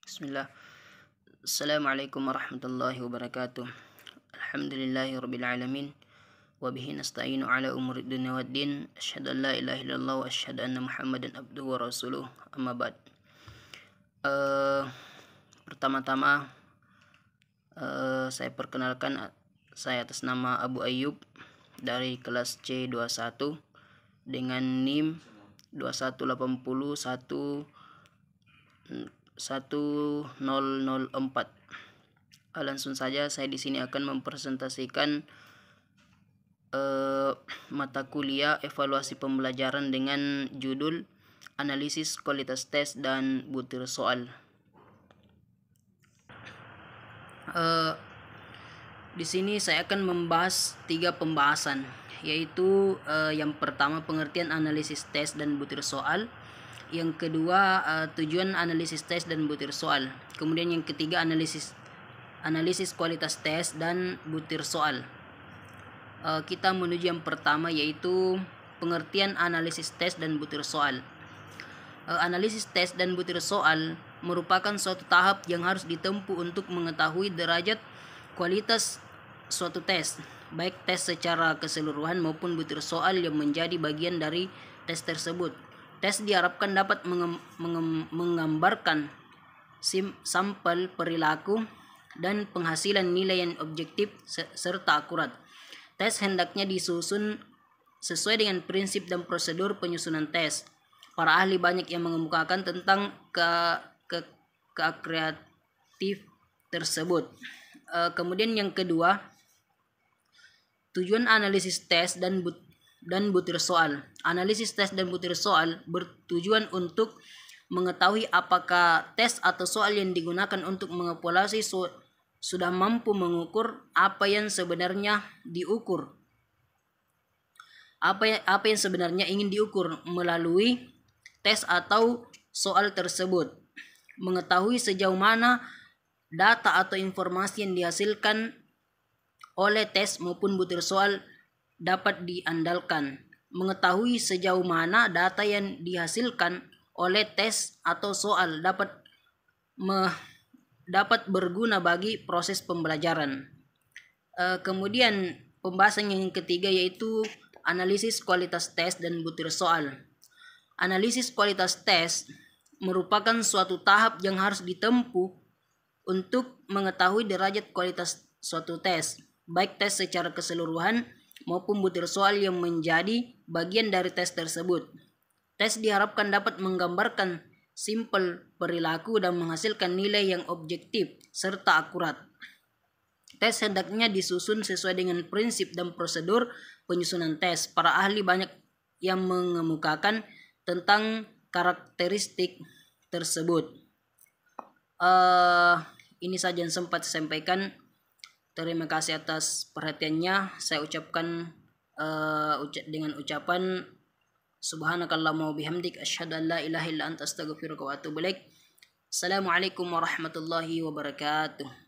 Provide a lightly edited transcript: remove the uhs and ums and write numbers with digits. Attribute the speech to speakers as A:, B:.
A: Bismillah. Assalamualaikum warahmatullahi wabarakatuh. Alhamdulillahirabbil alamin. Wa bihi nasta'inu ala umuri dunya waddin. Asyhadu an la ilaha illallah wa asyhadu anna Muhammadan abduhu wa rasuluh. Amma ba'd. Pertama-tama saya perkenalkan, saya atas nama Abu Ayyub dari kelas C21 dengan NIM 2181004. Langsung saja saya di sini akan mempresentasikan mata kuliah evaluasi pembelajaran dengan judul analisis kualitas tes dan butir soal. Di sini saya akan membahas 3 pembahasan, yaitu yang pertama pengertian analisis tes dan butir soal, yang kedua tujuan analisis tes dan butir soal, kemudian yang ketiga analisis kualitas tes dan butir soal. Kita menuju yang pertama, yaitu pengertian analisis tes dan butir soal. Analisis tes dan butir soal merupakan suatu tahap yang harus ditempuh untuk mengetahui derajat kualitas suatu tes, baik tes secara keseluruhan maupun butir soal yang menjadi bagian dari tes tersebut. Tes diharapkan dapat menggambarkan sampel perilaku dan penghasilan nilai yang objektif serta akurat. Tes hendaknya disusun sesuai dengan prinsip dan prosedur penyusunan tes. Para ahli banyak yang mengemukakan tentang kreatif tersebut. Kemudian yang kedua, tujuan analisis tes dan butir soal. Analisis tes dan butir soal bertujuan untuk mengetahui apakah tes atau soal yang digunakan untuk mengevaluasi sudah mampu mengukur apa yang sebenarnya diukur. Apa yang sebenarnya ingin diukur melalui tes atau soal tersebut. Mengetahui sejauh mana data atau informasi yang dihasilkan oleh tes maupun butir soal dapat diandalkan. Mengetahui sejauh mana data yang dihasilkan oleh tes atau soal dapat berguna bagi proses pembelajaran. Kemudian pembahasan yang ketiga, yaitu analisis kualitas tes dan butir soal. Analisis kualitas tes merupakan suatu tahap yang harus ditempuh untuk mengetahui derajat kualitas suatu tes, baik tes secara keseluruhan maupun butir soal yang menjadi bagian dari tes tersebut. Tes diharapkan dapat menggambarkan sampel perilaku dan menghasilkan nilai yang objektif serta akurat. Tes hendaknya disusun sesuai dengan prinsip dan prosedur penyusunan tes. Para ahli banyak yang mengemukakan tentang karakteristik tersebut. Ini saja yang sempat saya sampaikan. Terima kasih atas perhatiannya. Saya ucapkan dengan ucapan subhanakallahumma wa bihamdik asyhadu an la ilaha illa anta astaghfiruka wa atubu ilaik. Assalamualaikum warahmatullahi wabarakatuh.